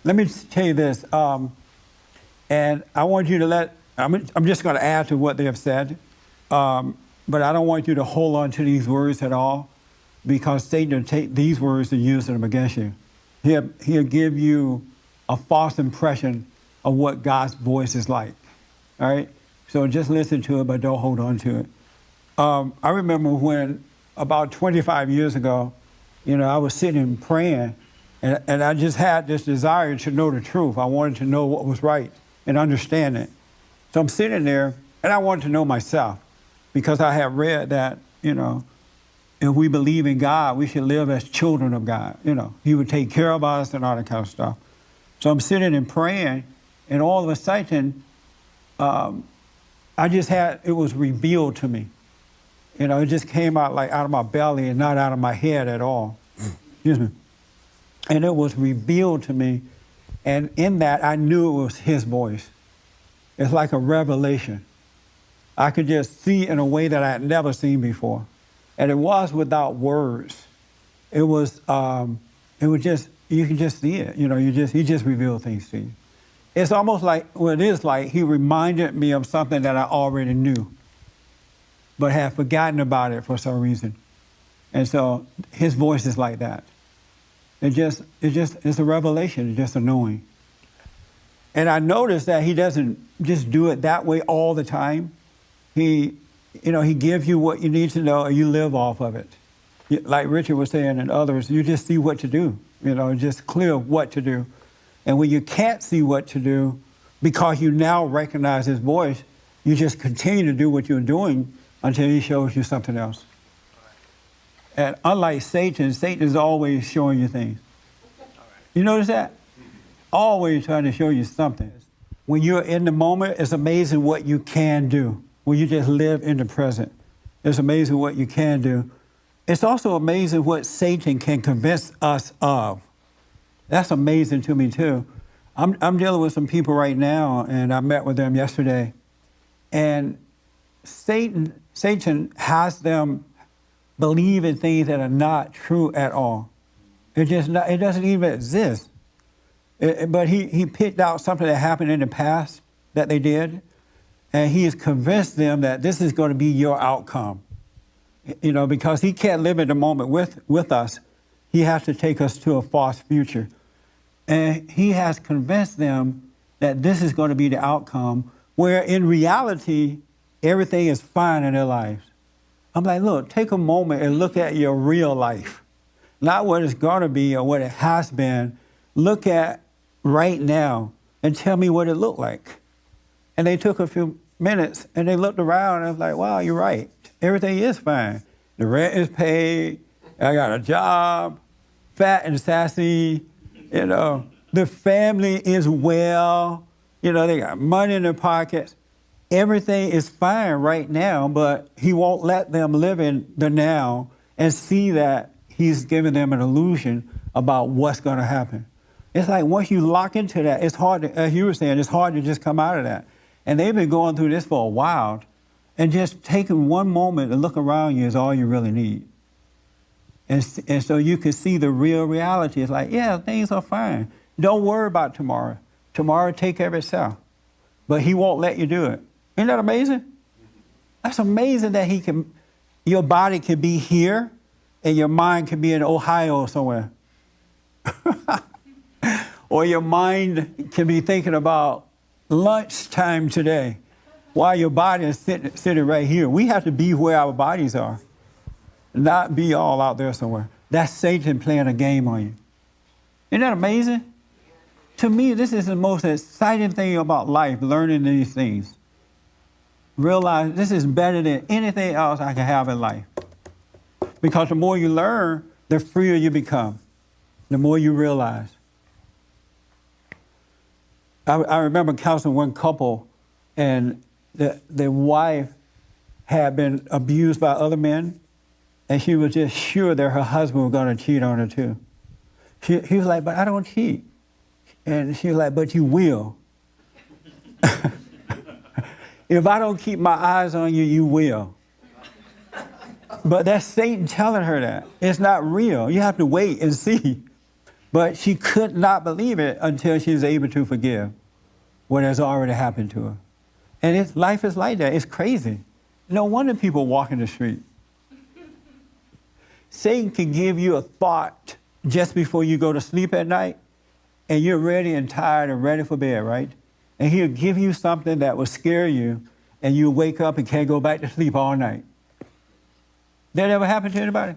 let me tell you this, and I want you to I'm just going to add to what they have said, but I don't want you to hold on to these words at all, because Satan will take these words and use them against you. He'll give you a false impression of what God's voice is like, all right? So just listen to it, but don't hold on to it. I remember when, about 25 years ago, I was sitting and praying, and I just had this desire to know the truth. I wanted to know what was right and understand it. So I'm sitting there, and I wanted to know myself, because I had read that, if we believe in God, we should live as children of God. He would take care of us and all that kind of stuff. So I'm sitting and praying, and all of a sudden, it was revealed to me. It just came out like out of my belly and not out of my head at all. Excuse me. And it was revealed to me. And in that, I knew it was his voice. It's like a revelation. I could just see in a way that I had never seen before. And it was without words. It was just, you can just see it. He just revealed things to you. It's almost like, it is like he reminded me of something that I already knew, but had forgotten about it for some reason. And so his voice is like that. It's a revelation, it's just a knowing. And I noticed that he doesn't just do it that way all the time. He gives you what you need to know and you live off of it. Like Richard was saying and others, you just see what to do, just clear what to do. And when you can't see what to do, because you now recognize his voice, you just continue to do what you're doing until he shows you something else. And unlike Satan is always showing you things. You notice that? Always trying to show you something. When you're in the moment, it's amazing what you can do. When you just live in the present, it's amazing what you can do. It's also amazing what Satan can convince us of. That's amazing to me too. I'm dealing with some people right now, and I met with them yesterday, and Satan has them believe in things that are not true at all. It doesn't even exist. But he picked out something that happened in the past that they did, and he has convinced them that this is going to be your outcome. Because he can't live in the moment with us. He has to take us to a false future. And he has convinced them that this is going to be the outcome, where in reality, everything is fine in their lives. I'm like, look, take a moment and look at your real life. Not what it's going to be or what it has been. Look at right now and tell me what it looked like. And they took a few minutes and they looked around and I was like, wow, you're right. Everything is fine. The rent is paid. I got a job, fat and sassy. The family is well. They got money in their pockets. Everything is fine right now, but he won't let them live in the now and see that he's giving them an illusion about what's going to happen. It's like once you lock into that, it's hard to, as you were saying, it's hard to just come out of that. And they've been going through this for a while, and just taking one moment to look around you is all you really need. And so you can see the real reality. It's like, yeah, things are fine. Don't worry about tomorrow. Tomorrow will take care of itself. But he won't let you do it. Isn't that amazing? That's amazing that your body can be here and your mind can be in Ohio somewhere. Or your mind can be thinking about lunchtime today while your body is sitting right here. We have to be where our bodies are, not be all out there somewhere. That's Satan playing a game on you. Isn't that amazing? To me, this is the most exciting thing about life, learning these things. Realize this is better than anything else I can have in life. Because the more you learn, the freer you become, the more you realize. I remember counseling one couple, and the wife had been abused by other men, and she was just sure that her husband was going to cheat on her too. He was like, but I don't cheat. And she was like, but you will. If I don't keep my eyes on you, you will. But that's Satan telling her that. It's not real. You have to wait and see. But she could not believe it until she was able to forgive what has already happened to her. And life is like that. It's crazy. No wonder people walk in the street. Satan can give you a thought just before you go to sleep at night, and you're ready and tired and ready for bed, right? And he'll give you something that will scare you, and you wake up and can't go back to sleep all night. That ever happened to anybody?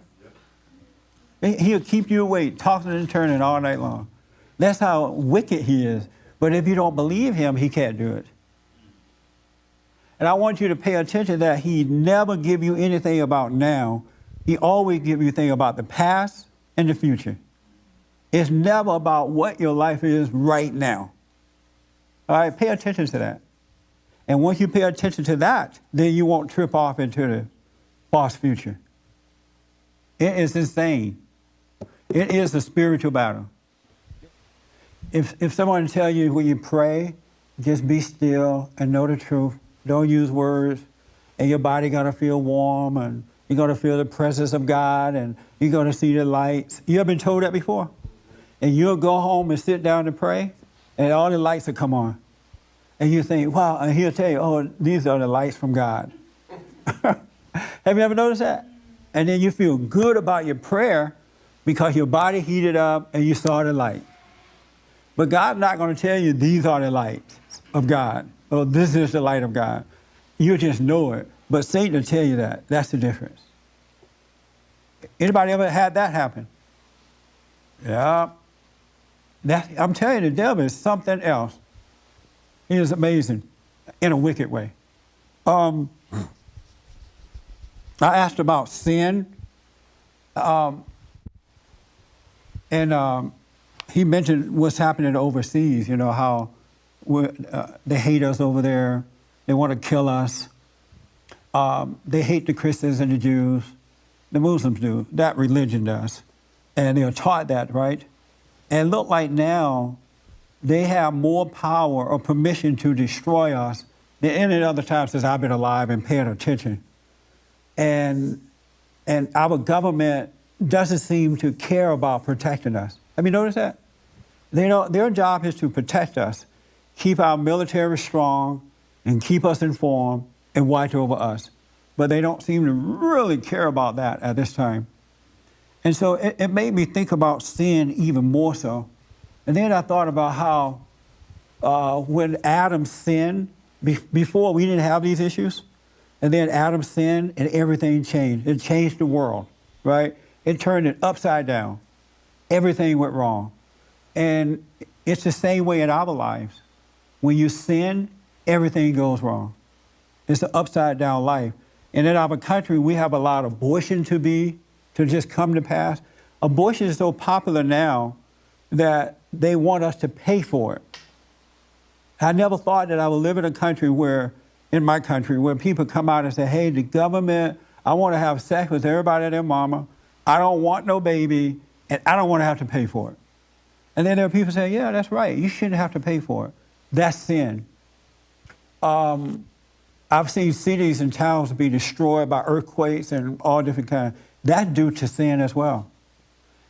He'll keep you awake, tossing and turning all night long. That's how wicked he is. But if you don't believe him, he can't do it. And I want you to pay attention that he never give you anything about now. He always give you things about the past and the future. It's never about what your life is right now. All right, pay attention to that. And once you pay attention to that, then you won't trip off into the false future. It is insane. It is a spiritual battle. If someone tells you when you pray, just be still and know the truth. Don't use words. And your body gonna feel warm, and you're gonna feel the presence of God, and you're gonna see the lights. You ever been told that before? And you'll go home and sit down and pray, and all the lights will come on. And you think, wow, and he'll tell you, oh, these are the lights from God. Have you ever noticed that? And then you feel good about your prayer because your body heated up and you saw the light. But God's not going to tell you these are the lights of God, or this is the light of God. You just know it. But Satan will tell you that. That's the difference. Anybody ever had that happen? Yeah. I'm telling you, the devil is something else. He is amazing in a wicked way. I asked about sin, and he mentioned what's happening overseas, you know, how they hate us over there. They want to kill us. They hate the Christians and the Jews. The Muslims do. That religion does. And they're taught that, right? And look like now they have more power or permission to destroy us than any other time since I've been alive and paying attention. And our government doesn't seem to care about protecting us. Have you noticed that? Their job is to protect us, keep our military strong, and keep us informed and watch over us. But they don't seem to really care about that at this time. And so it made me think about sin even more so. And then I thought about how when Adam sinned, before we didn't have these issues, and then Adam sinned and everything changed. It changed the world, right? It turned it upside down. Everything went wrong. And it's the same way in our lives. When you sin, everything goes wrong. It's an upside down life. And in our country, we have a lot of abortion to just come to pass. Abortion is so popular now that they want us to pay for it. I never thought that I would live in a country in my country, where people come out and say, hey, the government, I want to have sex with everybody and their mama. I don't want no baby, and I don't want to have to pay for it. And then there are people saying, yeah, that's right. You shouldn't have to pay for it. That's sin. I've seen cities and towns be destroyed by earthquakes and all different kinds. That's due to sin as well.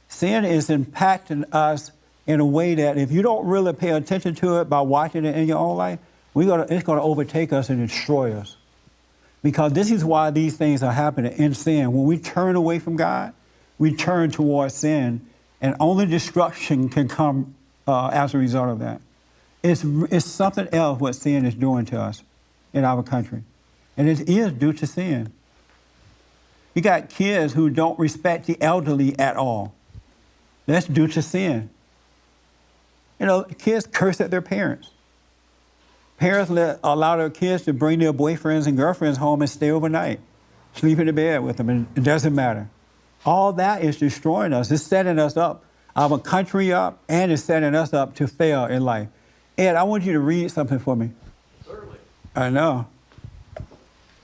Sin is impacting us in a way that if you don't really pay attention to it by watching it in your own life, it's going to overtake us and destroy us. Because this is why these things are happening in sin. When we turn away from God, we turn towards sin, and only destruction can come as a result of that. It's something else what sin is doing to us in our country. And it is due to sin. You got kids who don't respect the elderly at all. That's due to sin. You know, kids curse at their parents. Parents allow their kids to bring their boyfriends and girlfriends home and stay overnight, sleep in the bed with them, and it doesn't matter. All that is destroying us. It's setting us up, our country up, and it's setting us up to fail in life. Ed, I want you to read something for me. It's early. I know.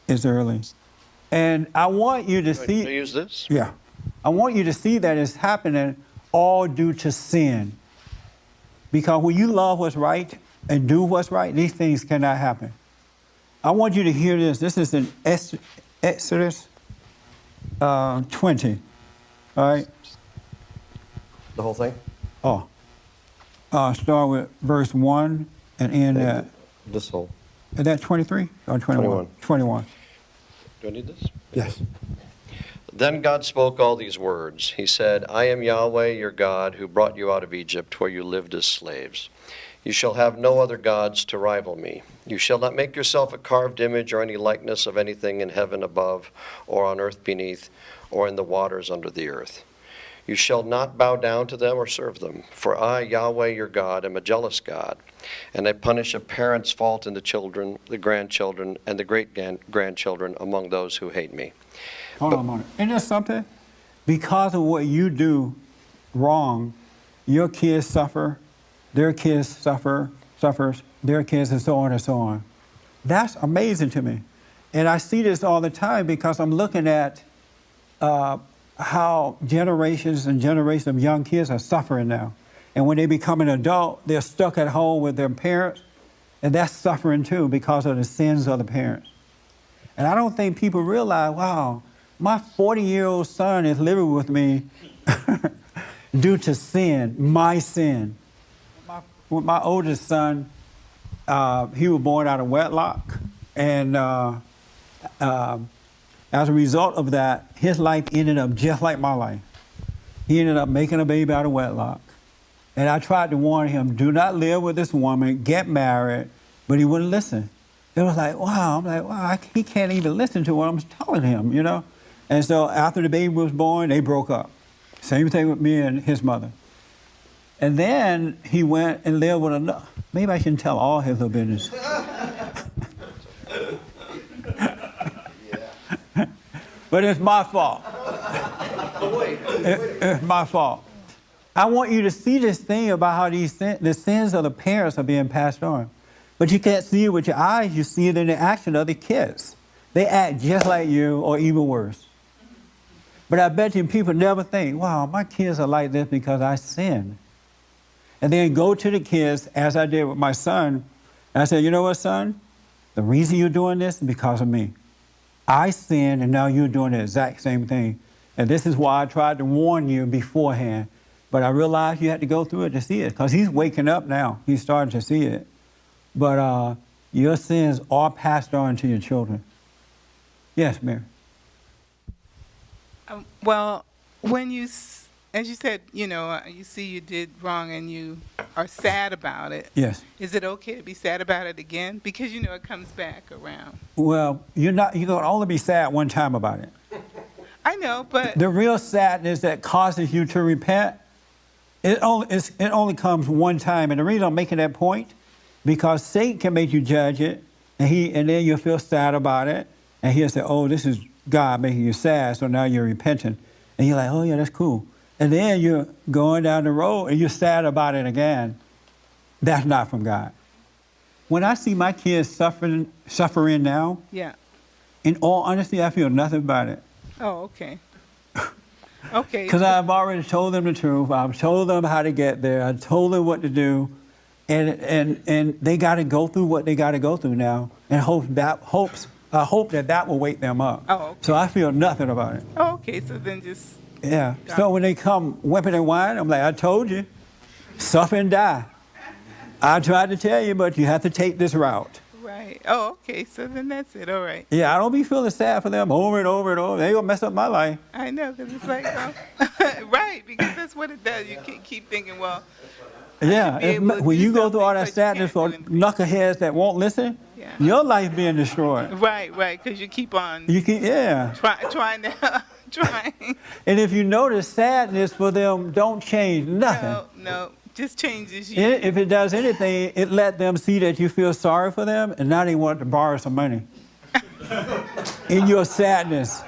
It's early. And I want you to see... Can I use this? Yeah. I want you to see that it's happening all due to sin. Because when you love what's right and do what's right, these things cannot happen. I want you to hear this. This is in Exodus 20. All right? The whole thing? Oh, start with verse 1 and end at, This whole. is that 23 or 21? 21. Do I need this? Yes. Then God spoke all these words. He said, I am Yahweh your God who brought you out of Egypt where you lived as slaves. You shall have no other gods to rival me. You shall not make yourself a carved image or any likeness of anything in heaven above or on earth beneath or in the waters under the earth. You shall not bow down to them or serve them, for I, Yahweh your God, am a jealous God, and I punish a parent's fault in the children, the grandchildren, and the great-grandchildren among those who hate me. Hold on a moment. Isn't there something? Because of what you do wrong, your kids suffer, their kids suffers, their kids, and so on and so on. That's amazing to me. And I see this all the time because I'm looking at how generations and generations of young kids are suffering now. And when they become an adult, they're stuck at home with their parents, and that's suffering too because of the sins of the parents. And I don't think people realize, wow, my 40-year-old son is living with me due to sin, my sin. With my oldest son, he was born out of wedlock, and as a result of that, his life ended up just like my life. He ended up making a baby out of wedlock. And I tried to warn him, do not live with this woman, get married, but he wouldn't listen. It was like, wow, I'm like, wow, he can't even listen to what I'm telling him, you know? And so after the baby was born, they broke up. Same thing with me and his mother. And then he went and lived with another. Maybe I shouldn't tell all his little business. But it's my fault. It's my fault. I want you to see this thing about how the sins of the parents are being passed on. But you can't see it with your eyes, you see it in the action of the kids. They act just like you or even worse. But I bet you people never think, wow, my kids are like this because I sinned. And then go to the kids, as I did with my son, and I said, you know what, son? The reason you're doing this is because of me. I sinned, and now you're doing the exact same thing. And this is why I tried to warn you beforehand. But I realized you had to go through it to see it, because he's waking up now. He's starting to see it. But your sins are passed on to your children. Yes, Mary. Well, when as you said, you see you did wrong and you are sad about it. Yes. Is it okay to be sad about it again? Because it comes back around. Well, you're going to only be sad one time about it. I know, but The real sadness that causes you to repent, it only comes one time. And the reason I'm making that point, because Satan can make you judge it, and then you'll feel sad about it, and he'll say, oh, this is God making you sad, so now you're repenting. And you're like, oh yeah, that's cool. And then you're going down the road and you're sad about it again. That's not from God. When I see my kids suffering now, yeah. in all honesty, I feel nothing about it. Oh, okay. Okay. Because I've already told them the truth. I've told them how to get there. I told them what to do. And they got to go through what they got to go through now. And I hope that will wake them up. Oh, okay. So I feel nothing about it. Oh, okay. So then just. Yeah. So when they come whipping and whining, I'm like, I told you, suffer and die. I tried to tell you, but you have to take this route. Right. Oh, okay. So then that's it. All right. Yeah, I don't be feeling sad for them over and over and over. They gonna mess up my life. I know, because it's like, right, because that's what it does. You keep thinking, well, Yeah, when you go through all that sadness for knuckleheads that won't listen, yeah. your life being destroyed. Right, because you keep on Yeah. trying to, trying. And if you notice, sadness for them don't change nothing. No, just changes you. If it does anything, it let them see that you feel sorry for them, and now they want to borrow some money. In your sadness.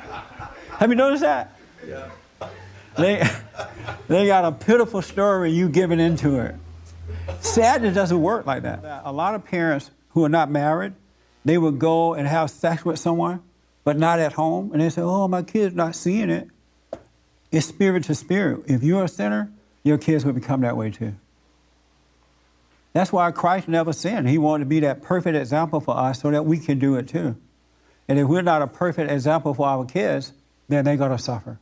Have you noticed that? Yeah. They got a pitiful story, you giving into it. Sadness doesn't work like that. A lot of parents who are not married, they would go and have sex with someone, but not at home. And they say, oh, my kid's not seeing it. It's spirit to spirit. If you're a sinner, your kids will become that way too. That's why Christ never sinned. He wanted to be that perfect example for us so that we can do it too. And if we're not a perfect example for our kids, then they're going to suffer.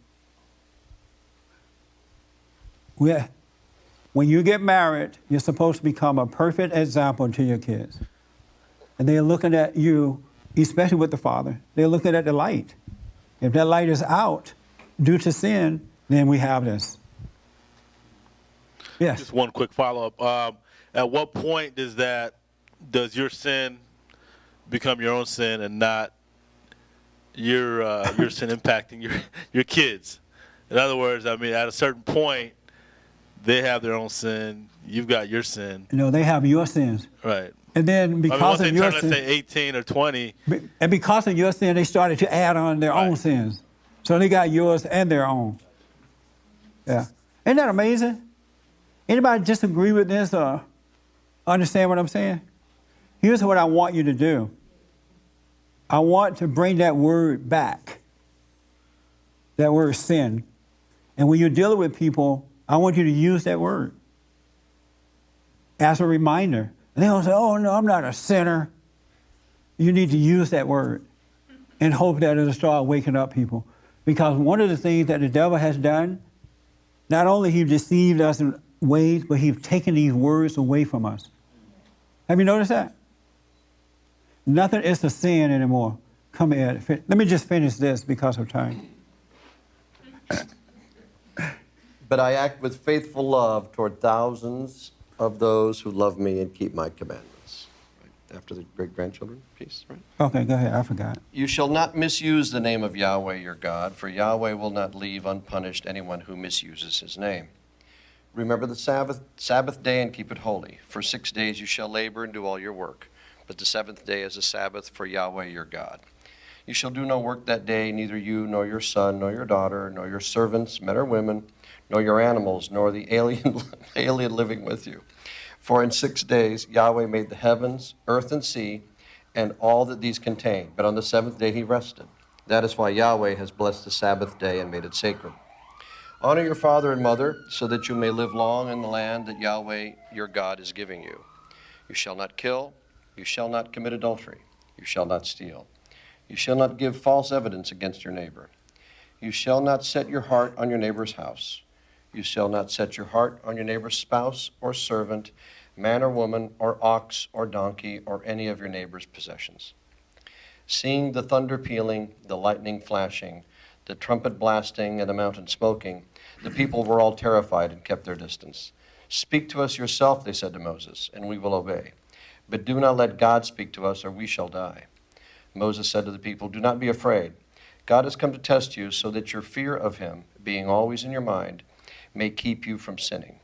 when you get married, you're supposed to become a perfect example to your kids. And they're looking at you, especially with the father, they're looking at the light. If that light is out due to sin, then we have this. Yes. Just one quick follow-up. At what point does your sin become your own sin and not your sin impacting your kids? In other words, I mean, at a certain point, they have their own sin. You've got your sin. No, they have your sins. Right. And then because I mean, of your once they turn, sin, let's say, 18 or 20. and because of your sin, they started to add on their own Right. sins. So they got yours and their own. Yeah. Isn't that amazing? Anybody disagree with this or understand what I'm saying? Here's what I want you to do. I want to bring that word back, that word sin. And when you're dealing with people, I want you to use that word as a reminder. And they don't say, oh, no, I'm not a sinner. You need to use that word and hope that it'll start waking up people. Because one of the things that the devil has done, not only he deceived us in ways, but he's taken these words away from us. Have you noticed that? Nothing is a sin anymore. Come here. Let me just finish this because of time. But I act with faithful love toward thousands of those who love me and keep my commandments. Right. After the great-grandchildren piece, right? Okay, go ahead. I forgot. You shall not misuse the name of Yahweh your God, for Yahweh will not leave unpunished anyone who misuses his name. Remember the Sabbath day and keep it holy. For 6 days you shall labor and do all your work, but the seventh day is a Sabbath for Yahweh your God. You shall do no work that day, neither you, nor your son, nor your daughter, nor your servants, men or women, nor your animals, nor the alien living with you. For in 6 days Yahweh made the heavens, earth, and sea, and all that these contain. But on the seventh day he rested. That is why Yahweh has blessed the Sabbath day and made it sacred. Honor your father and mother, so that you may live long in the land that Yahweh your God is giving you. You shall not kill, you shall not commit adultery, you shall not steal. You shall not give false evidence against your neighbor. You shall not set your heart on your neighbor's house. You shall not set your heart on your neighbor's spouse or servant, man or woman, or ox or donkey, or any of your neighbor's possessions. Seeing the thunder pealing, the lightning flashing, the trumpet blasting, and the mountain smoking, the people were all terrified and kept their distance. Speak to us yourself, they said to Moses, and we will obey. But do not let God speak to us, or we shall die. Moses said to the people, do not be afraid. God has come to test you so that your fear of him, being always in your mind, may keep you from sinning.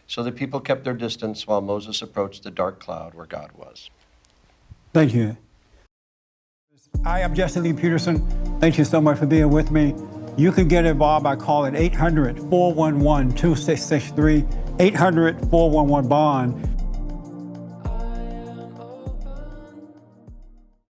So the people kept their distance while Moses approached the dark cloud where God was. Thank you. I am Jesse Lee Peterson. Thank you so much for being with me. You can get involved by calling 800-411-2663, 800-411-BOND.